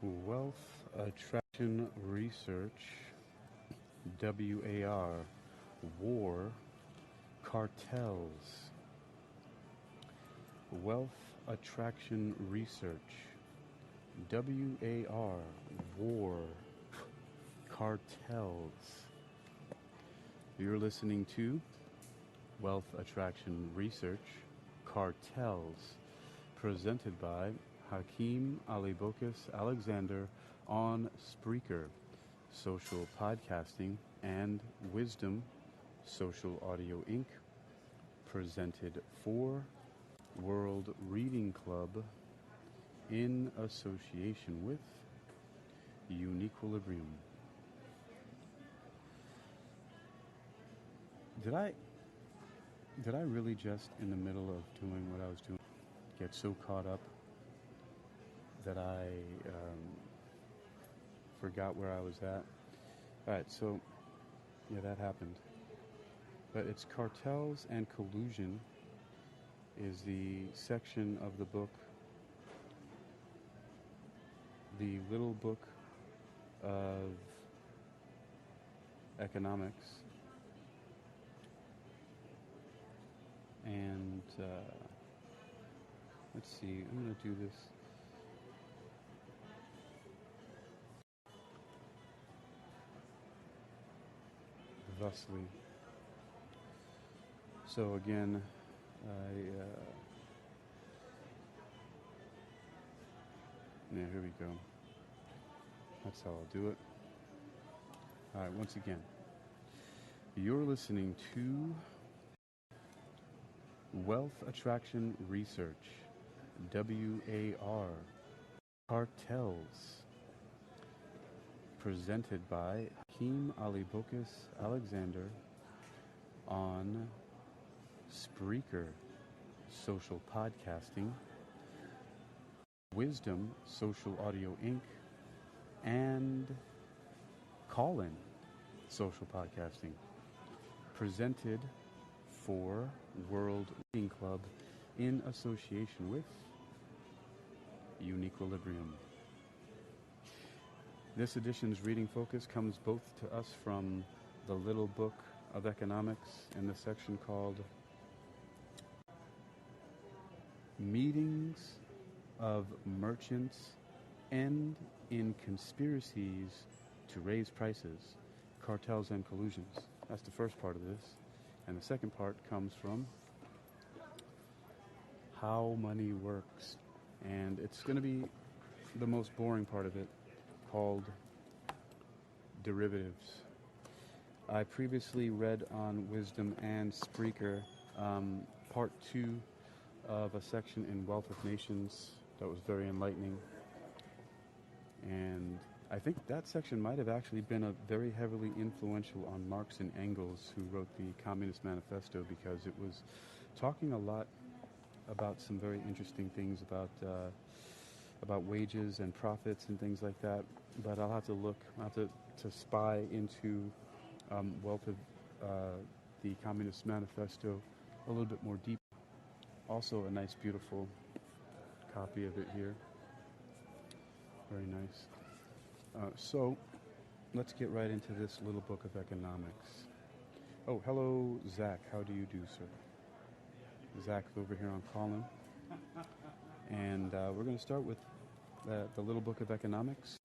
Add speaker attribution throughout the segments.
Speaker 1: Wealth Attraction Research, WAR, War, Cartels. Wealth Attraction Research, WAR, War, Cartels. You're listening to Wealth Attraction Research, Cartels, presented by Hakeem Alibokus Alexander on Spreaker, Social Podcasting, and Wisdom, Social Audio Inc., presented for World Reading Club in association with UniquilibriuM. Did I really just, in the middle of doing what I was doing, get so caught up that I forgot where I was at? Alright, so, yeah, that happened. But it's Cartels and Collusion is the section of the book, the little book of economics. And let's see, I'm going to do this. Thusly. So again, yeah, here we go. That's how I'll do it. All right, once again, you're listening to Wealth Attraction Research, WAR, Cartels, presented by Hakeem Alibokus Alexander on Spreaker, Social Podcasting, Wisdom, Social Audio Inc., and Call-In, Social Podcasting, presented for World Reading Club in association with UniquilibriuM. This edition's reading focus comes both to us from the Little Book of Economics in the section called Meetings of Merchants End in Conspiracies to Raise Prices, Cartels and Collusions. That's the first part of this. And the second part comes from How Money Works. And it's going to be the most boring part of it, called Derivatives. I previously read on Wisdom and Spreaker part 2 of a section in Wealth of Nations that was very enlightening. And I think that section might have actually been a very heavily influential on Marx and Engels, who wrote the Communist Manifesto, because it was talking a lot about some very interesting things about wages and profits and things like that. But I'll have to spy into Wealth of the Communist Manifesto a little bit more deep. Also a nice, beautiful copy of it here. Very nice. So let's get right into this little book of economics. Oh, hello, Zach. How do you do, sir? Zach's over here on Call-In. And we're going to start with the little book of economics.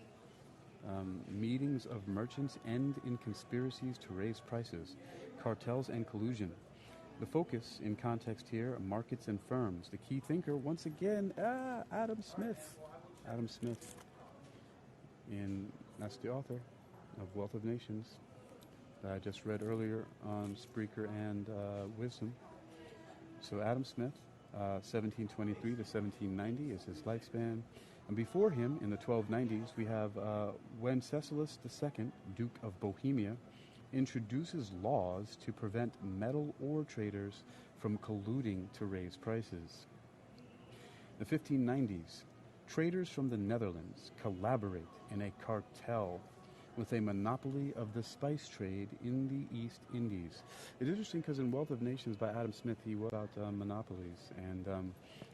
Speaker 1: Meetings of merchants end in conspiracies to raise prices, cartels and collusion. The focus in context here, markets and firms. The key thinker, once again, Adam Smith. Adam Smith. And that's the author of Wealth of Nations that I just read earlier on Spreaker and Wisdom. So Adam Smith, 1723 to 1790 is his lifespan. And before him, in the 1290s, we have Wenceslas II, Duke of Bohemia, introduces laws to prevent metal ore traders from colluding to raise prices. The 1590s, traders from the Netherlands collaborate in a cartel with a monopoly of the spice trade in the East Indies. It's interesting because in Wealth of Nations by Adam Smith, he was about monopolies. And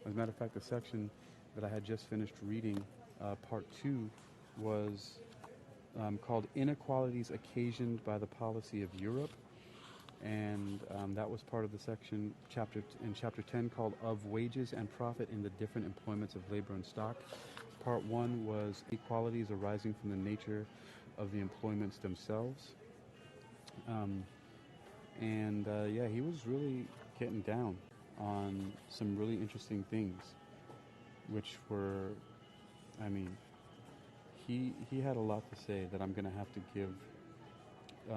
Speaker 1: as a matter of fact, the section that I had just finished reading, part 2 was called Inequalities Occasioned by the Policy of Europe. And that was part of the section in chapter 10 called Of Wages and Profit in the Different Employments of Labor and Stock. Part 1 was Inequalities arising from the nature of the employments themselves. Yeah, he was really getting down on some really interesting things, which were, I mean, he had a lot to say that I'm going to have to give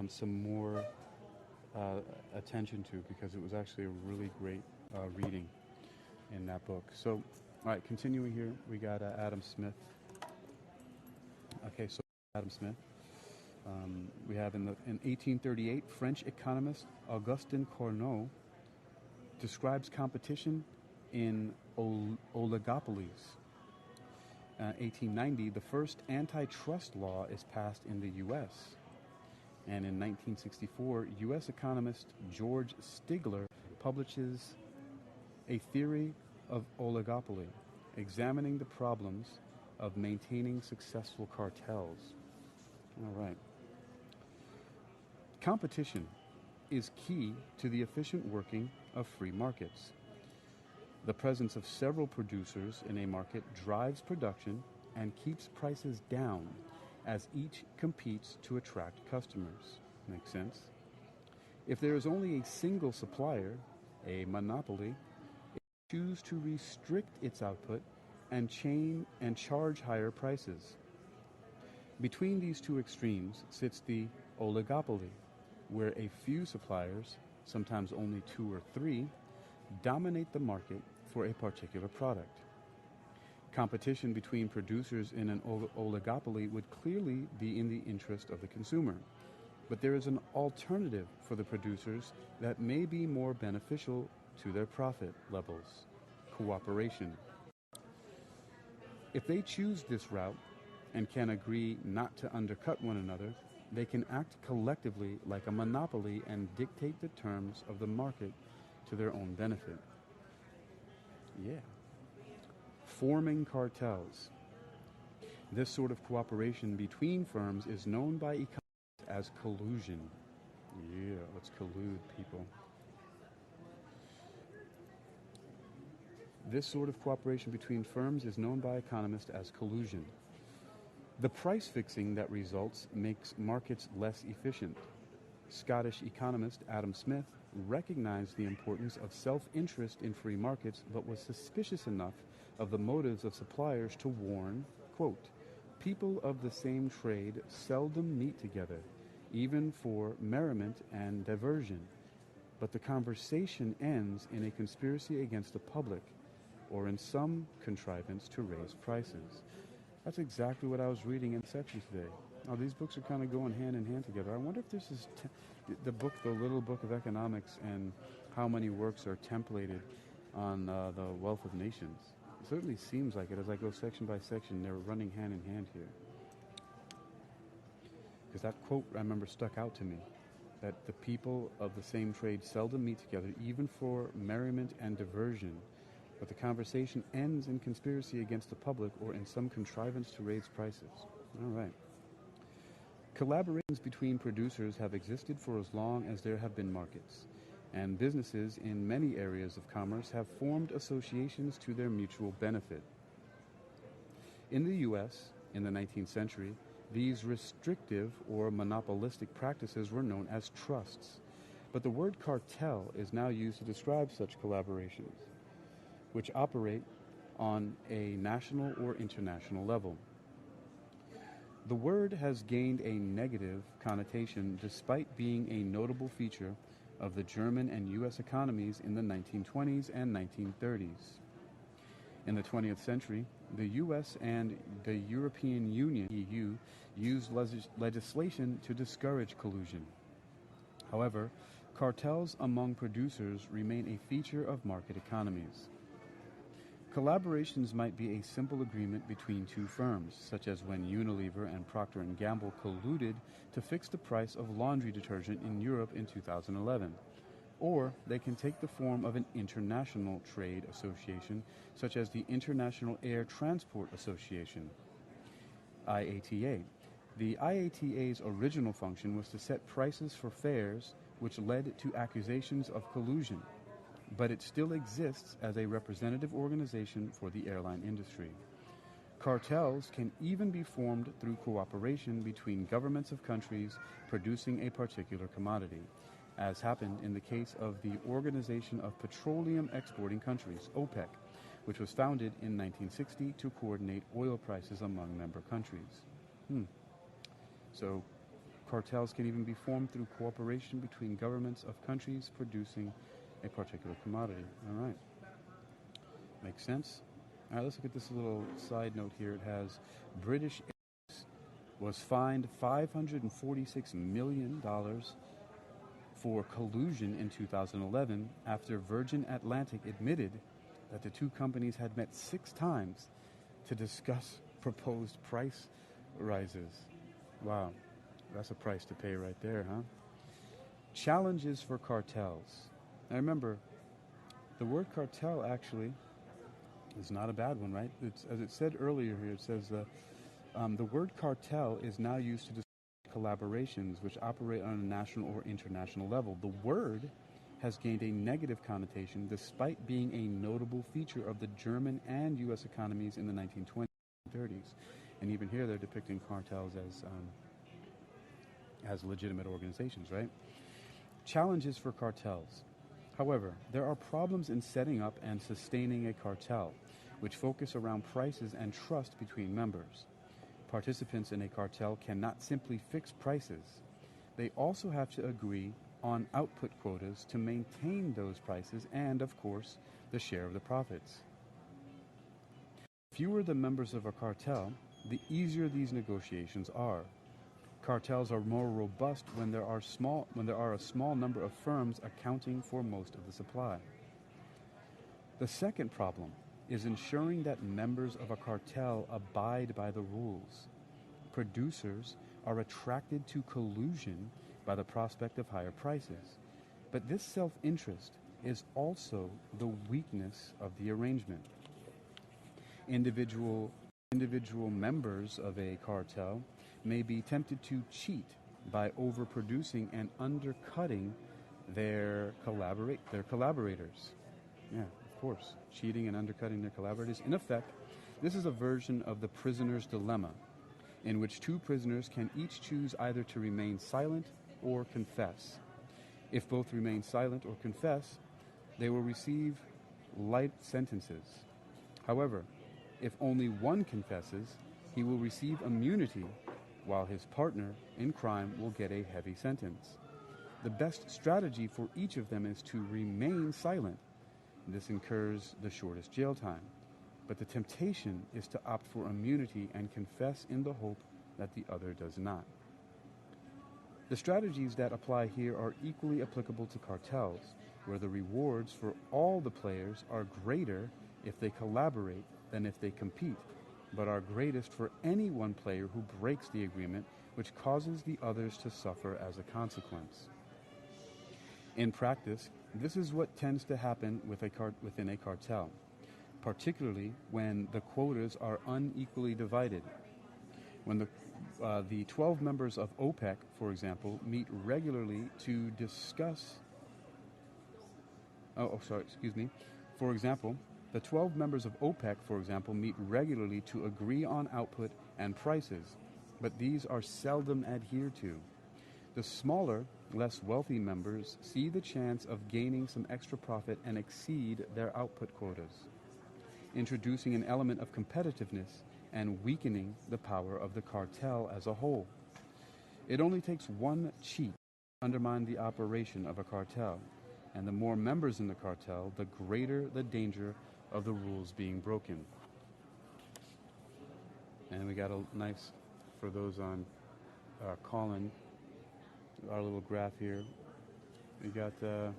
Speaker 1: some more attention to, because it was actually a really great reading in that book. So, all right, continuing here, we got Adam Smith. Okay, so Adam Smith. We have in 1838, French economist Augustin Cournot describes competition in oligopolies. 1890, the first antitrust law is passed in the U.S. And in 1964, U.S. economist George Stigler publishes A Theory of Oligopoly, examining the problems of maintaining successful cartels. All right. Competition is key to the efficient working of free markets. The presence of several producers in a market drives production and keeps prices down as each competes to attract customers. Makes sense? If there is only a single supplier, a monopoly, it chooses to restrict its output and charge higher prices. Between these two extremes sits the oligopoly, where a few suppliers, sometimes only 2 or 3, dominate the market for a particular product. Competition between producers in an oligopoly would clearly be in the interest of the consumer, but there is an alternative for the producers that may be more beneficial to their profit levels: cooperation. If they choose this route and can agree not to undercut one another, they can act collectively like a monopoly and dictate the terms of the market to their own benefit. Yeah. Forming cartels. This sort of cooperation between firms is known by economists as collusion. Yeah, let's collude, people. This sort of cooperation between firms is known by economists as collusion. The price fixing that results makes markets less efficient. Scottish economist Adam Smith recognized the importance of self-interest in free markets, but was suspicious enough of the motives of suppliers to warn, quote, "People of the same trade seldom meet together, even for merriment and diversion, but the conversation ends in a conspiracy against the public, or in some contrivance to raise prices." That's exactly what I was reading in section today. Now, these books are kind of going hand in hand together. I wonder if this is the Little Book of Economics, and how many works are templated on the Wealth of Nations. It certainly seems like it. As I go section by section, they're running hand in hand here. Because that quote, I remember, stuck out to me, that the people of the same trade seldom meet together, even for merriment and diversion, but the conversation ends in conspiracy against the public, or in some contrivance to raise prices. All right. Collaborations between producers have existed for as long as there have been markets, and businesses in many areas of commerce have formed associations to their mutual benefit. In the U.S., in the 19th century, these restrictive or monopolistic practices were known as trusts, but the word cartel is now used to describe such collaborations, which operate on a national or international level. The word has gained a negative connotation despite being a notable feature of the German and U.S. economies in the 1920s and 1930s. In the 20th century, the U.S. and the European Union, EU, used legislation to discourage collusion. However, cartels among producers remain a feature of market economies. Collaborations might be a simple agreement between two firms, such as when Unilever and Procter & Gamble colluded to fix the price of laundry detergent in Europe in 2011. Or they can take the form of an international trade association, such as the International Air Transport Association. IATA. The IATA's original function was to set prices for fares, which led to accusations of collusion, but it still exists as a representative organization for the airline industry. Cartels can even be formed through cooperation between governments of countries producing a particular commodity, as happened in the case of the Organization of Petroleum Exporting Countries, OPEC, which was founded in 1960 to coordinate oil prices among member countries. So cartels can even be formed through cooperation between governments of countries producing a particular commodity. All right. Makes sense? All right, let's look at this little side note here. It has British Airways was fined $546 million for collusion in 2011 after Virgin Atlantic admitted that the two companies had met 6 times to discuss proposed price rises. Wow, that's a price to pay right there, huh? Challenges for cartels. Now remember, the word cartel actually is not a bad one, right? It's, as it said earlier here, it says the word cartel is now used to describe collaborations which operate on a national or international level. The word has gained a negative connotation despite being a notable feature of the German and U.S. economies in the 1920s and 30s. And even here they're depicting cartels as legitimate organizations, right? Challenges for cartels. However, there are problems in setting up and sustaining a cartel, which focus around prices and trust between members. Participants in a cartel cannot simply fix prices. They also have to agree on output quotas to maintain those prices and, of course, the share of the profits. Fewer the members of a cartel, the easier these negotiations are. Cartels are more robust when there are a small number of firms accounting for most of the supply. The second problem is ensuring that members of a cartel abide by the rules. Producers are attracted to collusion by the prospect of higher prices, but this self-interest is also the weakness of the arrangement. Individual members of a cartel may be tempted to cheat by overproducing and undercutting their collaborators. Yeah, of course, cheating and undercutting their collaborators. In effect, this is a version of the prisoner's dilemma, in which two prisoners can each choose either to remain silent or confess. If both remain silent or confess, they will receive light sentences. However, if only one confesses, he will receive immunity, while his partner in crime will get a heavy sentence. The best strategy for each of them is to remain silent. This incurs the shortest jail time, but the temptation is to opt for immunity and confess in the hope that the other does not. The strategies that apply here are equally applicable to cartels, where the rewards for all the players are greater if they collaborate than if they compete, but are greatest for any one player who breaks the agreement, which causes the others to suffer as a consequence. In practice, this is what tends to happen within a cartel, particularly when the quotas are unequally divided. When the 12 members of OPEC, for example, meet regularly to discuss... For example, the 12 members of OPEC, for example, meet regularly to agree on output and prices, but these are seldom adhered to. The smaller, less wealthy members see the chance of gaining some extra profit and exceed their output quotas, introducing an element of competitiveness and weakening the power of the cartel as a whole. It only takes one cheat to undermine the operation of a cartel, and the more members in the cartel, the greater the danger of the rules being broken. And we got a nice, for those on call-in, our little graph here. We got a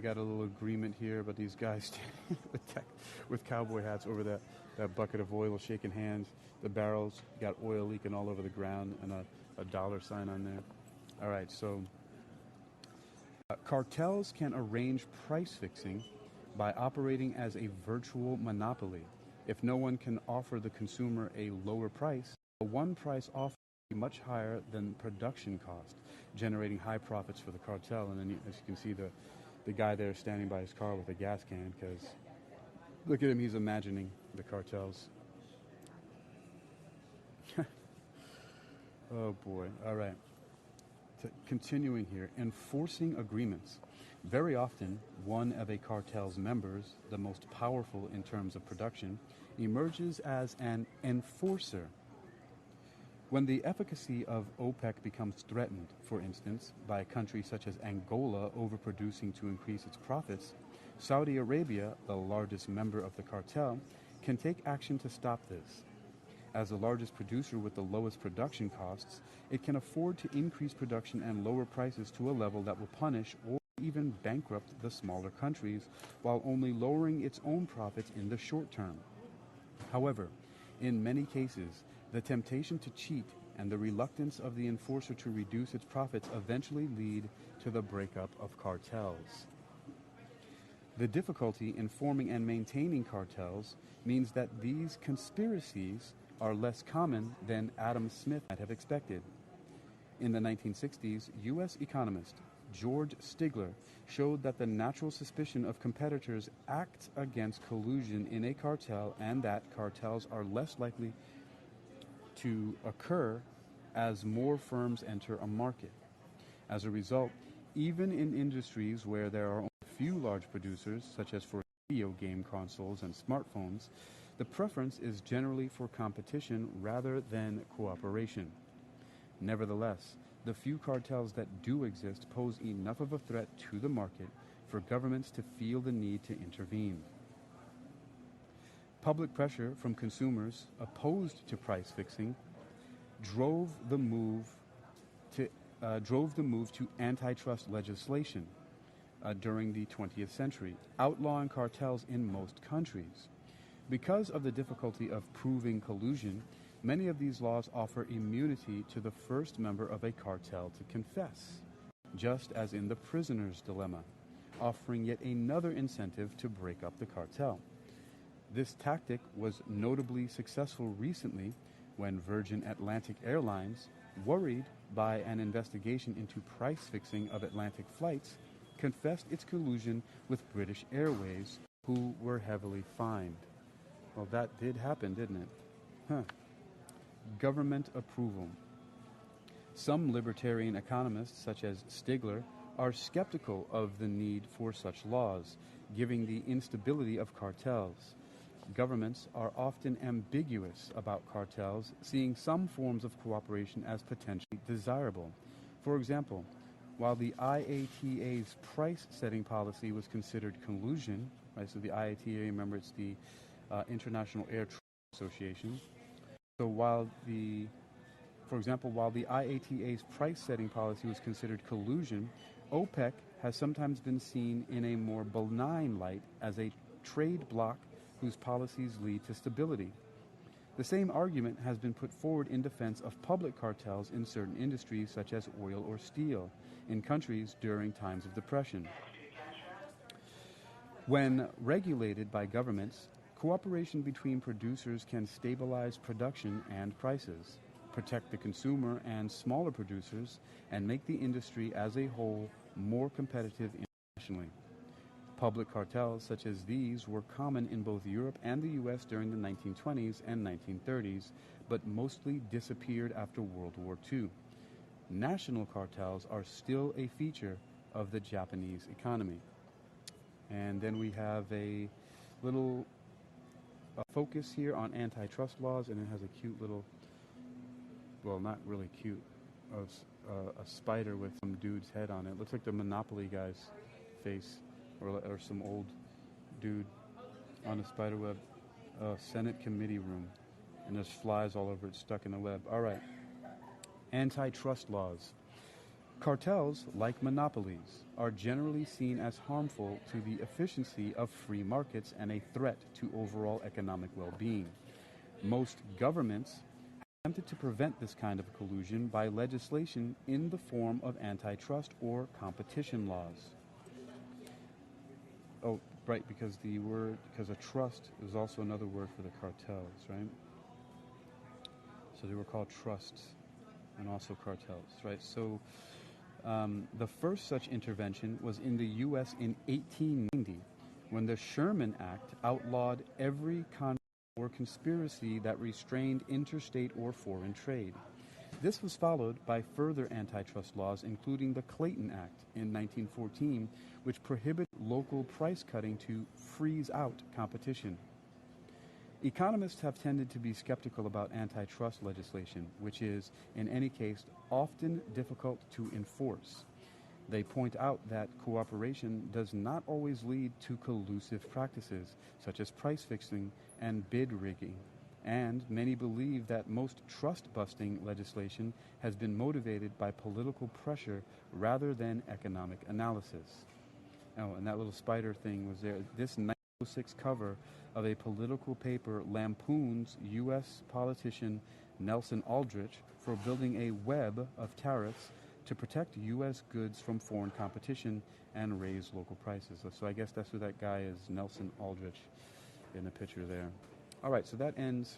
Speaker 1: little agreement here about these guys with cowboy hats over that bucket of oil, shaking hands. The barrels got oil leaking all over the ground, and a dollar sign on there. All right, so cartels can arrange price fixing by operating as a virtual monopoly. If no one can offer the consumer a lower price, A one price offer is much higher than production cost, generating high profits for the cartel. And then, as you can see, the guy there standing by his car with a gas can, because look at him, he's imagining the cartels. Oh boy. All right. Continuing here, enforcing agreements. Very often, one of a cartel's members, the most powerful in terms of production, emerges as an enforcer. When the efficacy of OPEC becomes threatened, for instance, by a country such as Angola overproducing to increase its profits, Saudi Arabia, the largest member of the cartel, can take action to stop this. As the largest producer with the lowest production costs, it can afford to increase production and lower prices to a level that will punish or even bankrupt the smaller countries, while only lowering its own profits in the short term. However, in many cases, the temptation to cheat and the reluctance of the enforcer to reduce its profits eventually lead to the breakup of cartels. The difficulty in forming and maintaining cartels means that these conspiracies are less common than Adam Smith might have expected. In the 1960s, U.S. economist George Stigler showed that the natural suspicion of competitors acts against collusion in a cartel, and that cartels are less likely to occur as more firms enter a market. As a result, even in industries where there are only a few large producers, such as for video game consoles and smartphones, the preference is generally for competition rather than cooperation. Nevertheless, the few cartels that do exist pose enough of a threat to the market for governments to feel the need to intervene. Public pressure from consumers opposed to price fixing drove the move to antitrust legislation during the 20th century, outlawing cartels in most countries. Because of the difficulty of proving collusion, many of these laws offer immunity to the first member of a cartel to confess, just as in the prisoner's dilemma, offering yet another incentive to break up the cartel. This tactic was notably successful recently when Virgin Atlantic Airlines, worried by an investigation into price fixing of Atlantic flights, confessed its collusion with British Airways, who were heavily fined. Well, that did happen, didn't it? Government approval. Some libertarian economists, such as Stigler, are skeptical of the need for such laws, given the instability of cartels. Governments are often ambiguous about cartels, seeing some forms of cooperation as potentially desirable. For example, while the IATA's price-setting policy was considered collusion, right? So the IATA, remember, it's the International Air Transport Association. So while the IATA's price-setting policy was considered collusion, OPEC has sometimes been seen in a more benign light as a trade bloc whose policies lead to stability. The same argument has been put forward in defense of public cartels in certain industries, such as oil or steel, in countries during times of depression. When regulated by governments, cooperation between producers can stabilize production and prices, protect the consumer and smaller producers, and make the industry as a whole more competitive internationally. Public cartels such as these were common in both Europe and the U.S. during the 1920s and 1930s, but mostly disappeared after World War II. National cartels are still a feature of the Japanese economy. And then we have a little focus here on antitrust laws, and it has a cute little, well, not really cute, a spider with some dude's head on it. Looks like the Monopoly guy's face, or some old dude on a spider web. Senate committee room, and there's flies all over it stuck in the web. All right. Antitrust laws. Cartels, like monopolies, are generally seen as harmful to the efficiency of free markets and a threat to overall economic well-being. Most governments have attempted to prevent this kind of collusion by legislation in the form of antitrust or competition laws. Oh, right, because a trust is also another word for the cartels, right? So they were called trusts and also cartels, right? So the first such intervention was in the U.S. in 1890, when the Sherman Act outlawed every contract or conspiracy that restrained interstate or foreign trade. This was followed by further antitrust laws, including the Clayton Act in 1914, which prohibited local price cutting to freeze out competition. Economists have tended to be skeptical about antitrust legislation, which is, in any case, often difficult to enforce. They point out that cooperation does not always lead to collusive practices, such as price fixing and bid rigging. And many believe that most trust-busting legislation has been motivated by political pressure rather than economic analysis. Oh, and that little spider thing was there. This 1906 cover of a political paper lampoons U.S. politician Nelson Aldrich for building a web of tariffs to protect U.S. goods from foreign competition and raise local prices. So I guess that's who that guy is, Nelson Aldrich, in the picture there. All right, so that ends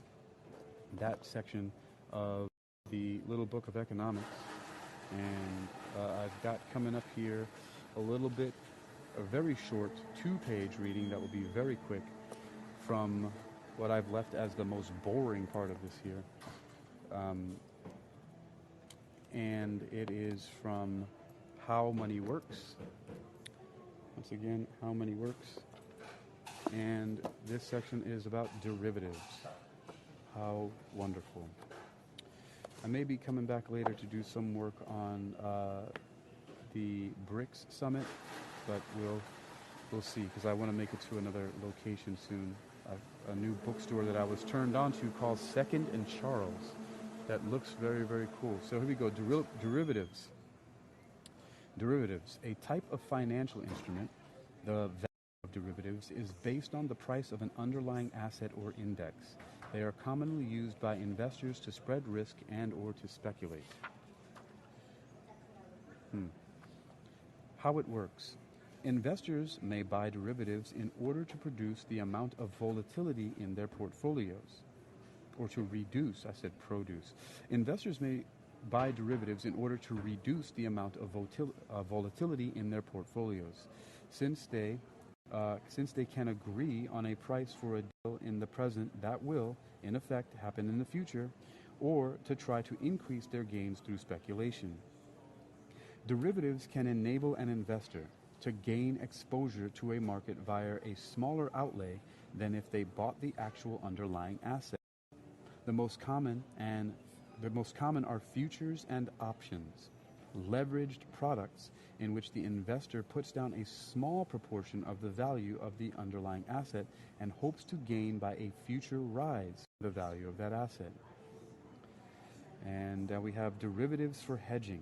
Speaker 1: that section of the little book of economics. And I've got coming up here a very short 2-page reading that will be very quick from what I've left as the most boring part of this here. And it is from How Money Works. Once again, How Money Works. And this section is about derivatives. How wonderful. I may be coming back later to do some work on the BRICS Summit, but we'll see, because I want to make it to another location soon. A new bookstore that I was turned on to called Second and Charles. That looks very, very cool. So here we go. Derivatives. Derivatives, a type of financial instrument. The value of derivatives is based on the price of an underlying asset or index. They are commonly used by investors to spread risk and or to speculate. How it works. Investors may buy derivatives in order to produce the amount of volatility in their portfolios. Or to reduce, I said produce. Investors may buy derivatives in order to reduce the amount of volatility in their portfolios. Since they can agree on a price for a deal in the present that will, in effect, happen in the future, or to try to increase their gains through speculation. Derivatives can enable an investor to gain exposure to a market via a smaller outlay than if they bought the actual underlying asset. The most common are futures and options, leveraged products in which the investor puts down a small proportion of the value of the underlying asset and hopes to gain by a future rise in the value of that asset. And we have derivatives for hedging.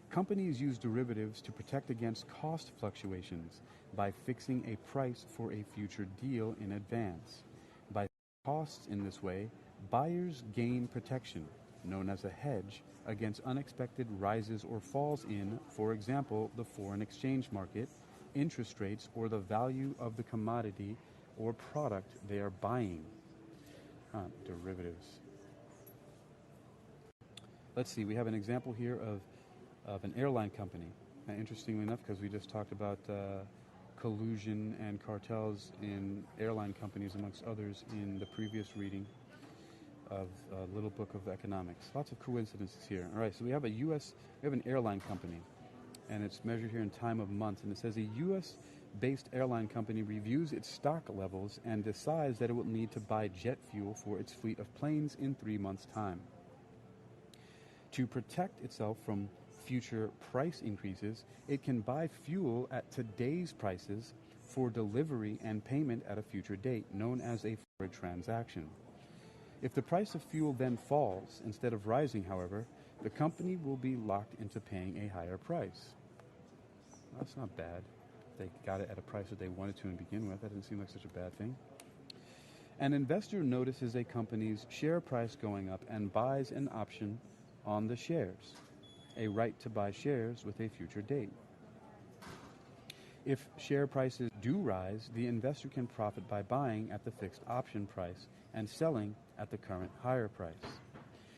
Speaker 1: Companies use derivatives to protect against cost fluctuations by fixing a price for a future deal in advance. By costs in this way, buyers gain protection, known as a hedge, against unexpected rises or falls in, for example, the foreign exchange market, interest rates, or the value of the commodity or product they are buying. Derivatives. Let's see, we have an example here of an airline company. Interestingly enough, because we just talked about collusion and cartels in airline companies, amongst others, in the previous reading of Little Book of Economics. Lots of coincidences here. All right, so we have an airline company, and it's measured here in time of months, and it says a U.S.-based airline company reviews its stock levels and decides that it will need to buy jet fuel for its fleet of planes in 3 months' time. To protect itself from future price increases, it can buy fuel at today's prices for delivery and payment at a future date, known as a forward transaction. If the price of fuel then falls instead of rising, however, the company will be locked into paying a higher price. That's not bad. They got it at a price that they wanted to begin with. That didn't seem like such a bad thing. An investor notices a company's share price going up and buys an option on the shares, a right to buy shares with a future date. If share prices do rise, the investor can profit by buying at the fixed option price and selling at the current higher price.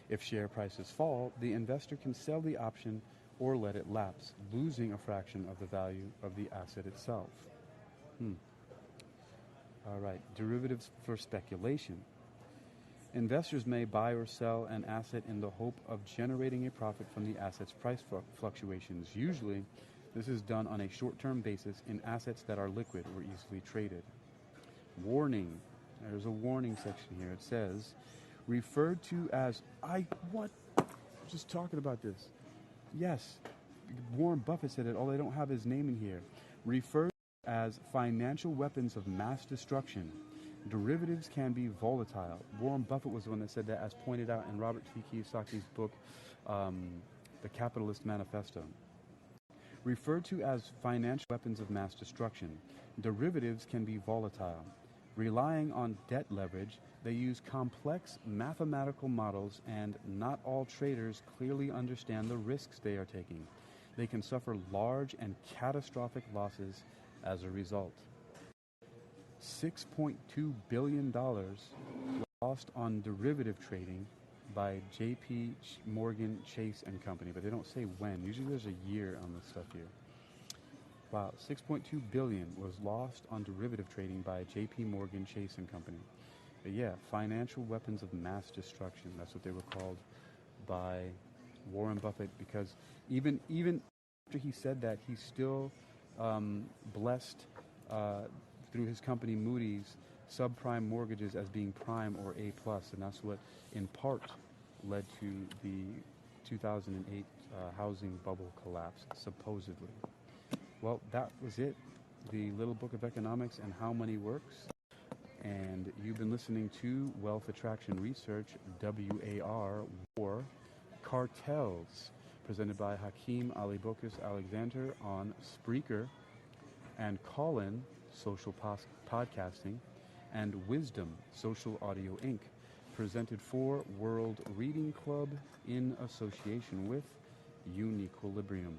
Speaker 1: If share prices fall, the investor can sell the option or let it lapse, losing a fraction of the value of the asset itself. All right, derivatives for speculation. Investors may buy or sell an asset in the hope of generating a profit from the asset's price fluctuations. Usually, this is done on a short-term basis in assets that are liquid or easily traded. Warning. There's a warning section here. It says, referred to as, just talking about this. Yes, Warren Buffett said it, although I don't have his name in here. Referred to as financial weapons of mass destruction. Derivatives can be volatile. Warren Buffett was the one that said that, as pointed out in Robert T. Kiyosaki's book, The Capitalist Manifesto. Referred to as financial weapons of mass destruction, derivatives can be volatile. Relying on debt leverage, they use complex mathematical models, and not all traders clearly understand the risks they are taking. They can suffer large and catastrophic losses as a result. $6.2 billion lost on derivative trading by J.P. Morgan Chase and Company, but they don't say when. Usually there's a year on this stuff here. Wow, $6.2 billion was lost on derivative trading by J.P. Morgan Chase and Company. But yeah, financial weapons of mass destruction. That's what they were called by Warren Buffett, because even after he said that, he still blessed through his company Moody's subprime mortgages as being prime or A+, and that's what in part led to the 2008 housing bubble collapse, supposedly. Well, that was it. The Little Book of Economics and How Money Works. And you've been listening to Wealth Attraction Research, WAR, War, Cartels, presented by Hakeem Ali Bokus Alexander on Spreaker, and Call-In, Social Podcasting, and Wisdom, Social Audio Inc., presented for World Reading Club in association with UniquilibriuM.